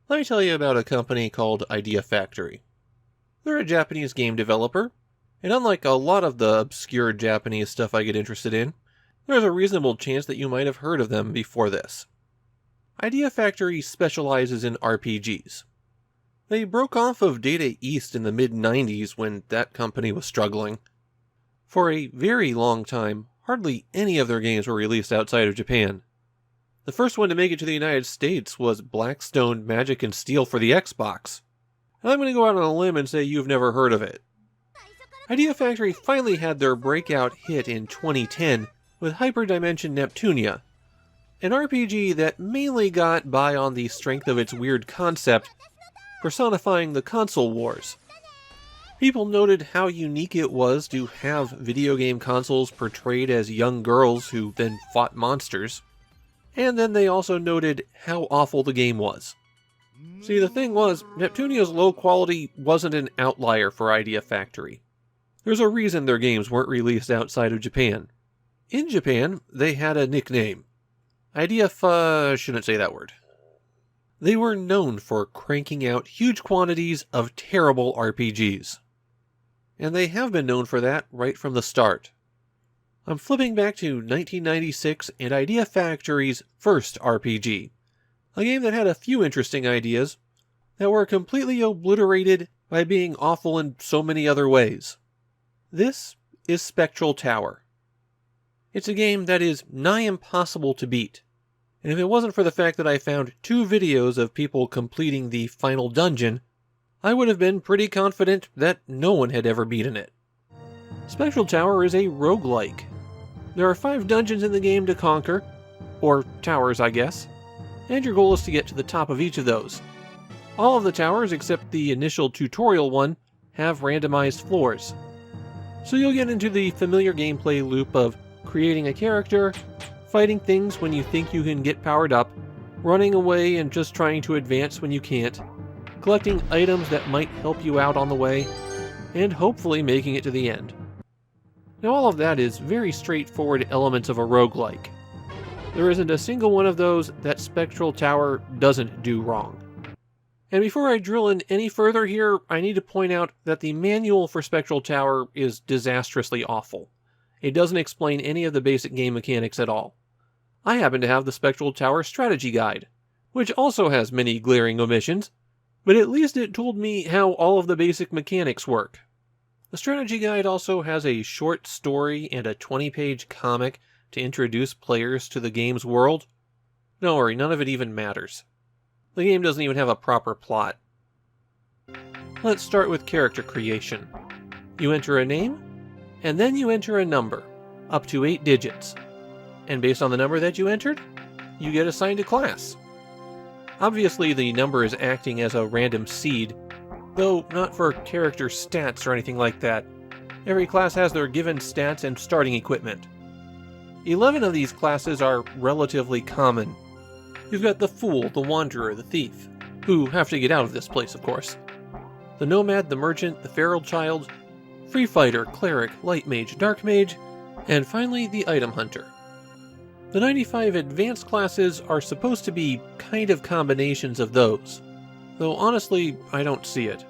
Let me tell you about a company called Idea Factory. They're a Japanese game developer, and unlike a lot of the obscure Japanese stuff I get interested in, there's a reasonable chance that you might have heard of them before this. Idea Factory specializes in RPGs. They broke off of Data East in the mid-90s when that company was struggling. For a very long time, hardly any of their games were released outside of Japan. The first one to make it to the United States was Blackstone Magic and Steel for the Xbox. And I'm going to go out on a limb and say you've never heard of it. Idea Factory finally had their breakout hit in 2010 with Hyperdimension Neptunia, an RPG that mainly got by on the strength of its weird concept, personifying the console wars. People noted how unique it was to have video game consoles portrayed as young girls who then fought monsters. And then they also noted how awful the game was. See, the thing was, Neptunia's low quality wasn't an outlier for Idea Factory. There's a reason their games weren't released outside of Japan. In Japan, they had a nickname. shouldn't say that word. They were known for cranking out huge quantities of terrible RPGs. And they have been known for that right from the start. I'm flipping back to 1996 and Idea Factory's first RPG, a game that had a few interesting ideas that were completely obliterated by being awful in so many other ways. This is Spectral Tower. It's a game that is nigh impossible to beat, and if it wasn't for the fact that I found 2 videos of people completing the final dungeon, I would have been pretty confident that no one had ever beaten it. Spectral Tower is a roguelike. There are 5 dungeons in the game to conquer, or towers I guess, and your goal is to get to the top of each of those. All of the towers except the initial tutorial one have randomized floors. So you'll get into the familiar gameplay loop of creating a character, fighting things when you think you can get powered up, running away and just trying to advance when you can't, collecting items that might help you out on the way, and hopefully making it to the end. Now all of that is very straightforward elements of a roguelike. There isn't a single one of those that Spectral Tower doesn't do wrong. And before I drill in any further here, I need to point out that the manual for Spectral Tower is disastrously awful. It doesn't explain any of the basic game mechanics at all. I happen to have the Spectral Tower strategy guide, which also has many glaring omissions, but at least it told me how all of the basic mechanics work. The strategy guide also has a short story and a 20-page comic to introduce players to the game's world. Don't worry, none of it even matters. The game doesn't even have a proper plot. Let's start with character creation. You enter a name, and then you enter a number, up to 8 digits. And based on the number that you entered, you get assigned a class. Obviously, the number is acting as a random seed, though not for character stats or anything like that. Every class has their given stats and starting equipment. 11 of these classes are relatively common. You've got the Fool, the Wanderer, the Thief, who have to get out of this place, of course. The Nomad, the Merchant, the Feral Child, Free Fighter, Cleric, Light Mage, Dark Mage, and finally the Item Hunter. The 95 advanced classes are supposed to be kind of combinations of those, though honestly, I don't see it.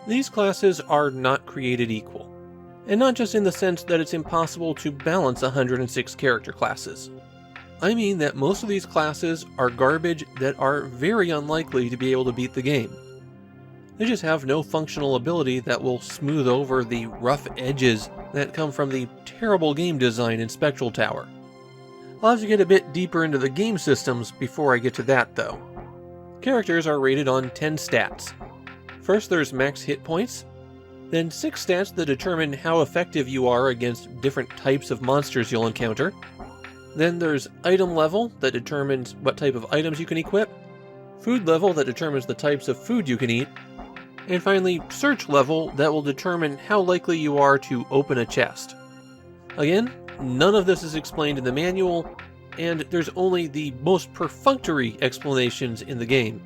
These classes are not created equal, and not just in the sense that it's impossible to balance 106 character classes. I mean that most of these classes are garbage that are very unlikely to be able to beat the game. They just have no functional ability that will smooth over the rough edges that come from the terrible game design in Spectral Tower. I'll have to get a bit deeper into the game systems before I get to that though. Characters are rated on 10 stats. First there's max hit points, then 6 stats that determine how effective you are against different types of monsters you'll encounter. Then there's item level that determines what type of items you can equip, food level that determines the types of food you can eat, and finally search level that will determine how likely you are to open a chest. Again, none of this is explained in the manual, and there's only the most perfunctory explanations in the game.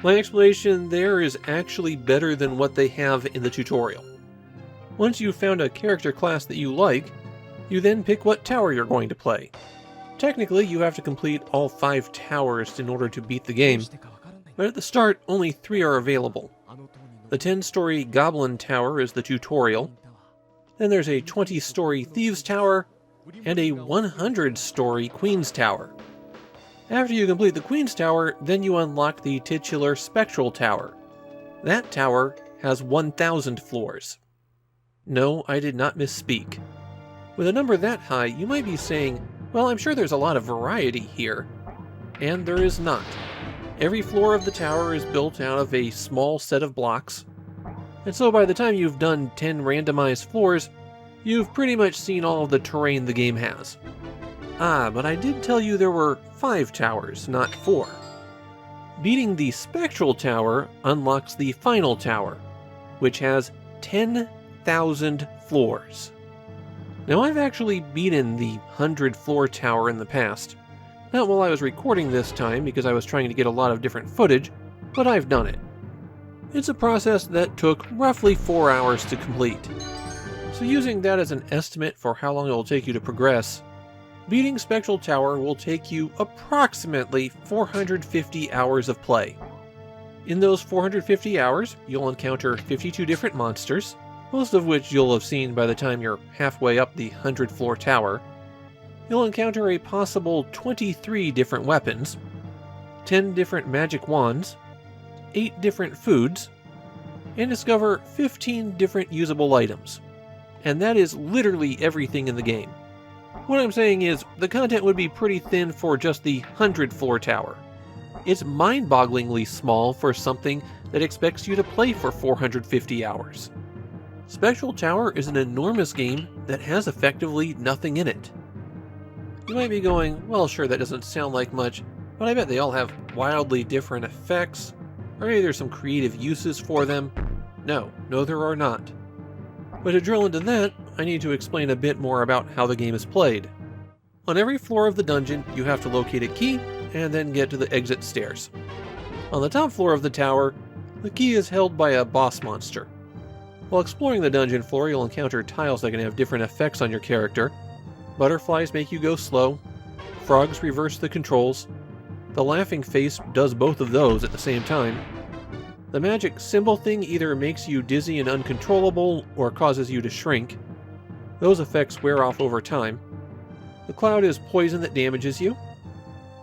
My explanation there is actually better than what they have in the tutorial. Once you've found a character class that you like, you then pick what tower you're going to play. Technically, you have to complete all 5 towers in order to beat the game, but at the start only 3 are available. The 10-story Goblin Tower is the tutorial, then there's a 20-story Thieves Tower, and a 100-story Queen's Tower. After you complete the Queen's Tower, then you unlock the titular Spectral Tower. That tower has 1,000 floors. No, I did not misspeak. With a number that high, you might be saying, well, I'm sure there's a lot of variety here. And there is not. Every floor of the tower is built out of a small set of blocks, and so by the time you've done 10 randomized floors, you've pretty much seen all of the terrain the game has. Ah, but I did tell you there were 5 towers, not 4. Beating the Spectral Tower unlocks the final tower, which has 10,000 floors. Now, I've actually beaten the 100-floor tower in the past. Not while I was recording this time, because I was trying to get a lot of different footage, but I've done it. It's a process that took roughly 4 hours to complete. So using that as an estimate for how long it will take you to progress, beating Spectral Tower will take you approximately 450 hours of play. In those 450 hours, you'll encounter 52 different monsters, most of which you'll have seen by the time you're halfway up the 100-floor tower. You'll encounter a possible 23 different weapons, 10 different magic wands, 8 different foods, and discover 15 different usable items. And that is literally everything in the game. What I'm saying is, the content would be pretty thin for just the 100-floor tower. It's mind-bogglingly small for something that expects you to play for 450 hours. Spectral Tower is an enormous game that has effectively nothing in it. You might be going, well sure, that doesn't sound like much, but I bet they all have wildly different effects, or maybe there's some creative uses for them. No, there are not. But to drill into that, I need to explain a bit more about how the game is played. On every floor of the dungeon, you have to locate a key, and then get to the exit stairs. On the top floor of the tower, the key is held by a boss monster. While exploring the dungeon floor, you'll encounter tiles that can have different effects on your character. Butterflies make you go slow, frogs reverse the controls, the laughing face does both of those at the same time, the magic symbol thing either makes you dizzy and uncontrollable or causes you to shrink. Those effects wear off over time. The cloud is poison that damages you.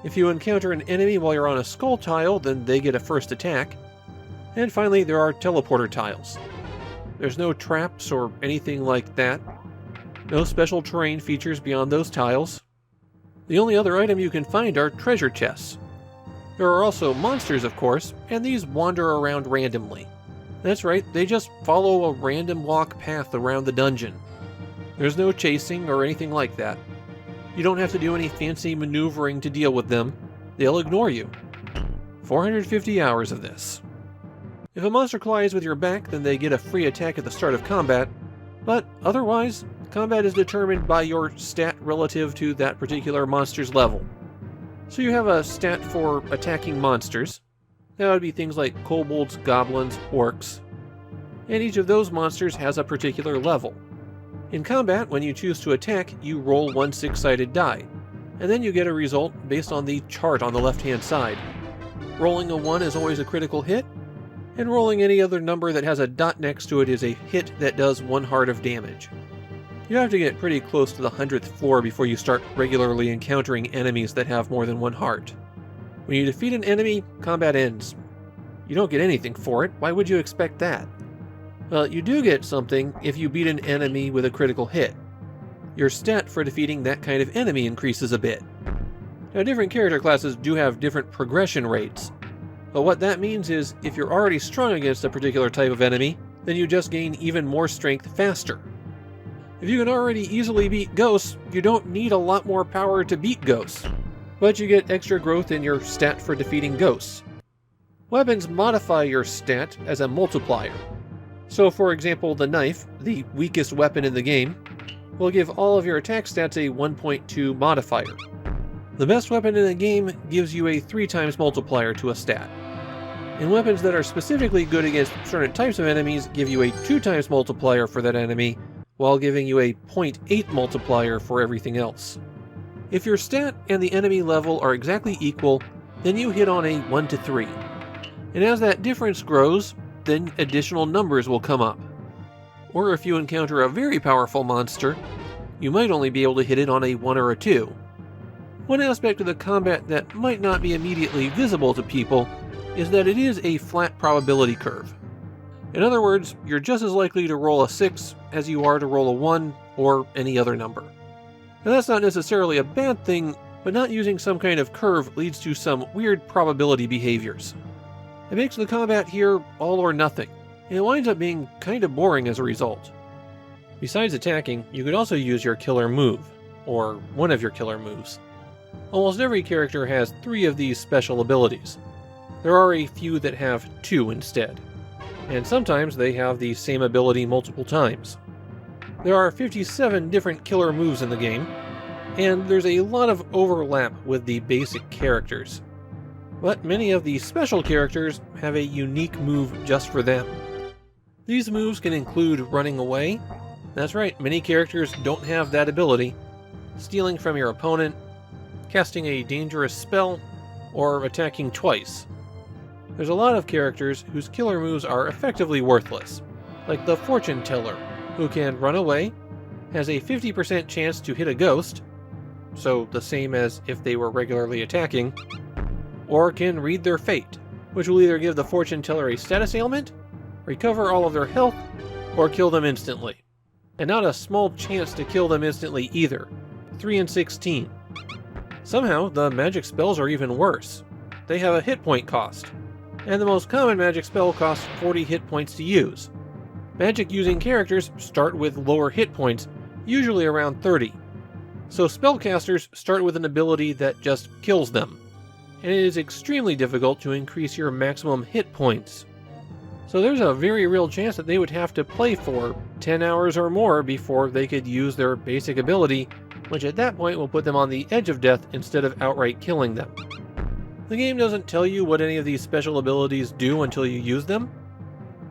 If you encounter an enemy while you're on a skull tile, then they get a first attack. And finally, there are teleporter tiles. There's no traps or anything like that. No special terrain features beyond those tiles. The only other item you can find are treasure chests. There are also monsters, of course, and these wander around randomly. That's right, they just follow a random walk path around the dungeon. There's no chasing or anything like that. You don't have to do any fancy maneuvering to deal with them. They'll ignore you. 450 hours of this. If a monster collides with your back, then they get a free attack at the start of combat, but otherwise, combat is determined by your stat relative to that particular monster's level. So you have a stat for attacking monsters. That would be things like kobolds, goblins, orcs. And each of those monsters has a particular level. In combat, when you choose to attack, you roll one 6-sided die, and then you get a result based on the chart on the left-hand side. Rolling a 1 is always a critical hit, and rolling any other number that has a dot next to it is a hit that does 1 heart of damage. You have to get pretty close to the 100th floor before you start regularly encountering enemies that have more than 1 heart. When you defeat an enemy, combat ends. You don't get anything for it. Why would you expect that? Well, you do get something if you beat an enemy with a critical hit. Your stat for defeating that kind of enemy increases a bit. Now, different character classes do have different progression rates, but what that means is if you're already strong against a particular type of enemy, then you just gain even more strength faster. If you can already easily beat ghosts, you don't need a lot more power to beat ghosts, but you get extra growth in your stat for defeating ghosts. Weapons modify your stat as a multiplier. So for example, the knife, the weakest weapon in the game, will give all of your attack stats a 1.2 modifier. The best weapon in the game gives you a 3 times multiplier to a stat. And weapons that are specifically good against certain types of enemies give you a 2 times multiplier for that enemy, while giving you a 0.8 multiplier for everything else. If your stat and the enemy level are exactly equal, then you hit on a 1 to 3. And as that difference grows, then additional numbers will come up. Or if you encounter a very powerful monster, you might only be able to hit it on a 1 or a 2. One aspect of the combat that might not be immediately visible to people is that it is a flat probability curve. In other words, you're just as likely to roll a 6 as you are to roll a 1 or any other number. Now that's not necessarily a bad thing, but not using some kind of curve leads to some weird probability behaviors. It makes the combat here all or nothing, and it winds up being kind of boring as a result. Besides attacking, you could also use your killer move, or one of your killer moves. Almost every character has 3 of these special abilities. There are a few that have 2 instead, and sometimes they have the same ability multiple times. There are 57 different killer moves in the game, and there's a lot of overlap with the basic characters. But many of the special characters have a unique move just for them. These moves can include running away. That's right, many characters don't have that ability. Stealing from your opponent, casting a dangerous spell, or attacking twice. There's a lot of characters whose killer moves are effectively worthless, like the Fortune Teller, who can run away, has a 50% chance to hit a ghost, so the same as if they were regularly attacking, or can read their fate, which will either give the Fortune Teller a status ailment, recover all of their health, or kill them instantly. And not a small chance to kill them instantly either, 3 in 16. Somehow, the magic spells are even worse. They have a hit point cost, and the most common magic spell costs 40 hit points to use. Magic using characters start with lower hit points, usually around 30. So spellcasters start with an ability that just kills them, and it is extremely difficult to increase your maximum hit points. So there's a very real chance that they would have to play for 10 hours or more before they could use their basic ability, which at that point will put them on the edge of death instead of outright killing them. The game doesn't tell you what any of these special abilities do until you use them,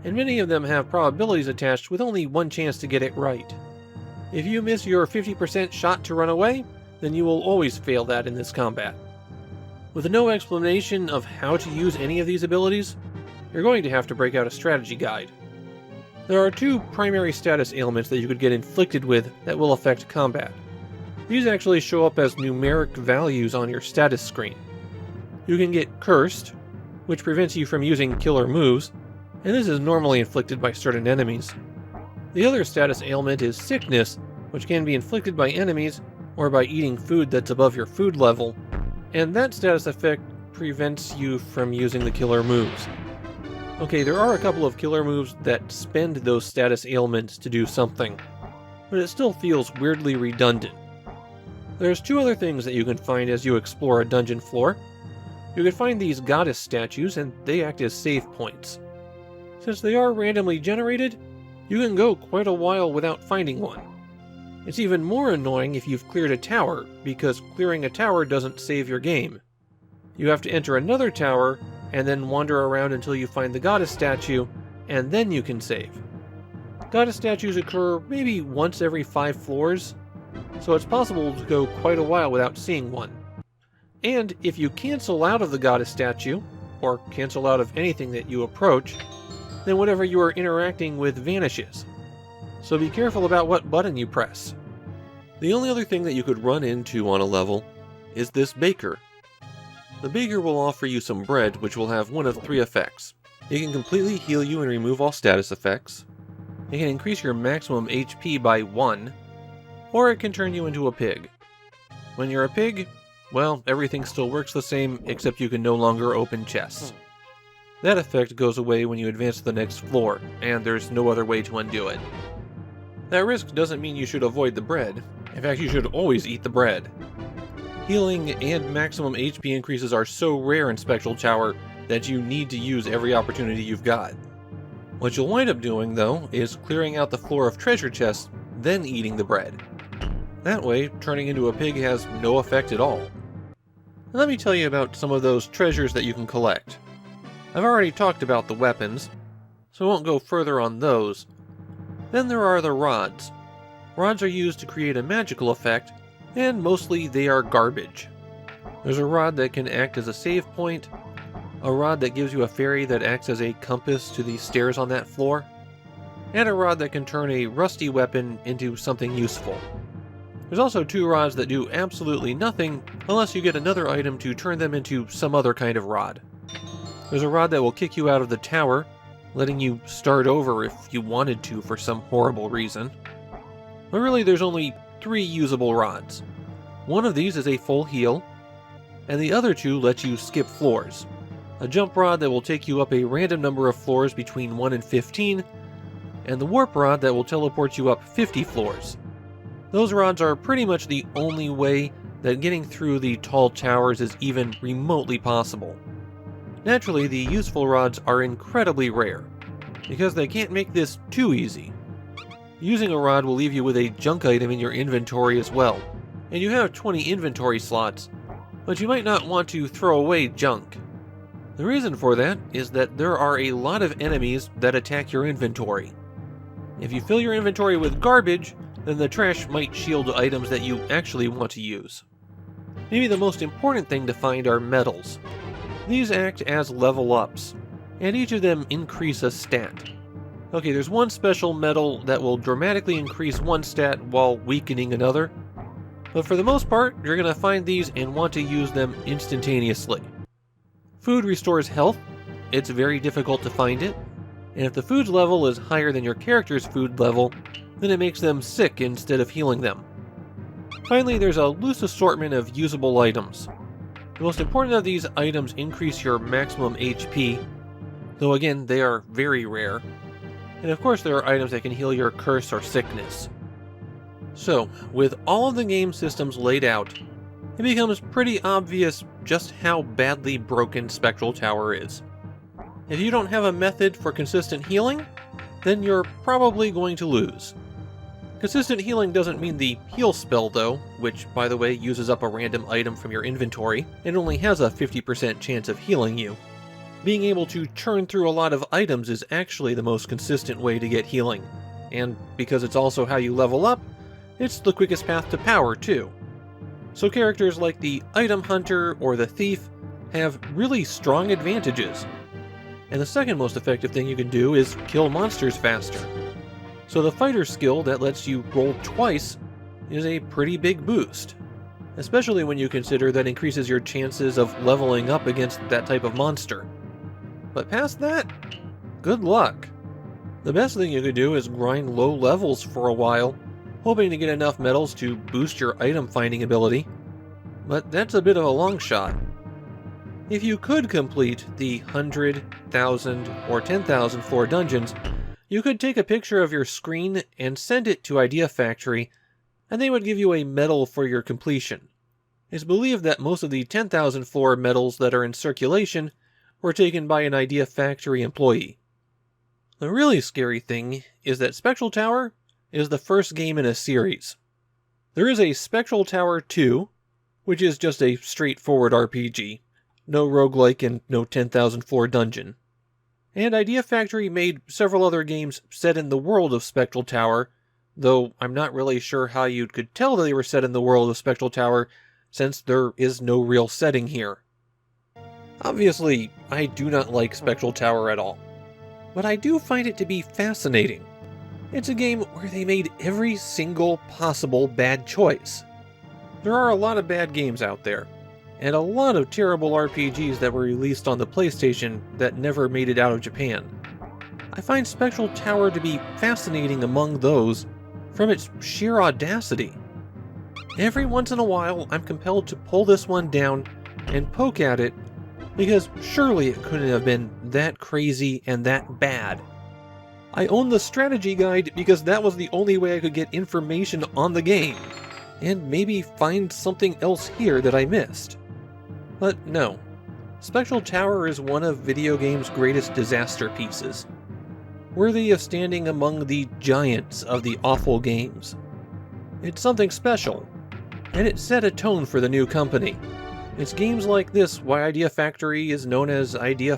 and many of them have probabilities attached with only one chance to get it right. If you miss your 50% shot to run away, then you will always fail that in this combat. With no explanation of how to use any of these abilities, you're going to have to break out a strategy guide. There are 2 primary status ailments that you could get inflicted with that will affect combat. These actually show up as numeric values on your status screen. You can get Cursed, which prevents you from using killer moves, and this is normally inflicted by certain enemies. The other status ailment is Sickness, which can be inflicted by enemies or by eating food that's above your food level, and that status effect prevents you from using the killer moves. Okay, there are a couple of killer moves that spend those status ailments to do something, but it still feels weirdly redundant. There's 2 other things that you can find as you explore a dungeon floor. You can find these goddess statues, and they act as save points. Since they are randomly generated, you can go quite a while without finding one. It's even more annoying if you've cleared a tower, because clearing a tower doesn't save your game. You have to enter another tower, and then wander around until you find the goddess statue, and then you can save. Goddess statues occur maybe once every 5 floors, so it's possible to go quite a while without seeing one. And if you cancel out of the goddess statue, or cancel out of anything that you approach, then whatever you are interacting with vanishes. So be careful about what button you press. The only other thing that you could run into on a level is this baker. The baker will offer you some bread which will have one of 3 effects. It can completely heal you and remove all status effects, it can increase your maximum HP by 1, or it can turn you into a pig. When you're a pig, well, everything still works the same except you can no longer open chests. That effect goes away when you advance to the next floor, and there's no other way to undo it. That risk doesn't mean you should avoid the bread. In fact, you should always eat the bread. Healing and maximum HP increases are so rare in Spectral Tower that you need to use every opportunity you've got. What you'll wind up doing, though, is clearing out the floor of treasure chests, then eating the bread. That way, turning into a pig has no effect at all. Let me tell you about some of those treasures that you can collect. I've already talked about the weapons, so I won't go further on those. Then there are the rods. Rods are used to create a magical effect, and mostly they are garbage. There's a rod that can act as a save point, a rod that gives you a fairy that acts as a compass to the stairs on that floor, and a rod that can turn a rusty weapon into something useful. There's also 2 rods that do absolutely nothing unless you get another item to turn them into some other kind of rod. There's a rod that will kick you out of the tower, letting you start over if you wanted to for some horrible reason. But really there's only 3 usable rods. One of these is a full heal, and the other 2 let you skip floors. A jump rod that will take you up a random number of floors between 1 and 15, and the warp rod that will teleport you up 50 floors. Those rods are pretty much the only way that getting through the tall towers is even remotely possible. Naturally, the useful rods are incredibly rare, because they can't make this too easy. Using a rod will leave you with a junk item in your inventory as well, and you have 20 inventory slots, but you might not want to throw away junk. The reason for that is that there are a lot of enemies that attack your inventory. If you fill your inventory with garbage, then the trash might shield items that you actually want to use. Maybe the most important thing to find are medals. These act as level ups, and each of them increase a stat. Okay, there's one special medal that will dramatically increase one stat while weakening another, but for the most part, you're going to find these and want to use them instantaneously. Food restores health. It's very difficult to find it, and if the food's level is higher than your character's food level, then it makes them sick instead of healing them. Finally, there's a loose assortment of usable items. The most important of these items increase your maximum HP, though again, they are very rare. And of course there are items that can heal your curse or sickness. So, with all of the game systems laid out, it becomes pretty obvious just how badly broken Spectral Tower is. If you don't have a method for consistent healing, then you're probably going to lose. Consistent healing doesn't mean the heal spell though, which by the way uses up a random item from your inventory and only has a 50% chance of healing you. Being able to churn through a lot of items is actually the most consistent way to get healing, and because it's also how you level up, it's the quickest path to power too. So characters like the Item Hunter or the Thief have really strong advantages. And the second most effective thing you can do is kill monsters faster. So the fighter skill that lets you roll twice is a pretty big boost, especially when you consider that increases your chances of leveling up against that type of monster. But past that, good luck. The best thing you could do is grind low levels for a while, hoping to get enough medals to boost your item finding ability, but that's a bit of a long shot. If you could complete the 100, 1,000, or 10,000 floor dungeons, you could take a picture of your screen and send it to Idea Factory, and they would give you a medal for your completion. It's believed that most of the 10,000 floor medals that are in circulation were taken by an Idea Factory employee. The really scary thing is that Spectral Tower is the first game in a series. There is a Spectral Tower 2, which is just a straightforward RPG, no roguelike and no 10,000 floor dungeon. And Idea Factory made several other games set in the world of Spectral Tower, though I'm not really sure how you could tell they were set in the world of Spectral Tower, since there is no real setting here. Obviously, I do not like Spectral Tower at all, but I do find it to be fascinating. It's a game where they made every single possible bad choice. There are a lot of bad games out there, and a lot of terrible RPGs that were released on the PlayStation that never made it out of Japan. I find Spectral Tower to be fascinating among those from its sheer audacity. Every once in a while, I'm compelled to pull this one down and poke at it, because surely it couldn't have been that crazy and that bad. I own the strategy guide because that was the only way I could get information on the game, and maybe find something else here that I missed. But no, Spectral Tower is one of video games' greatest disaster pieces, worthy of standing among the giants of the awful games. It's something special, and it set a tone for the new company. It's games like this why Idea Factory is known as Idea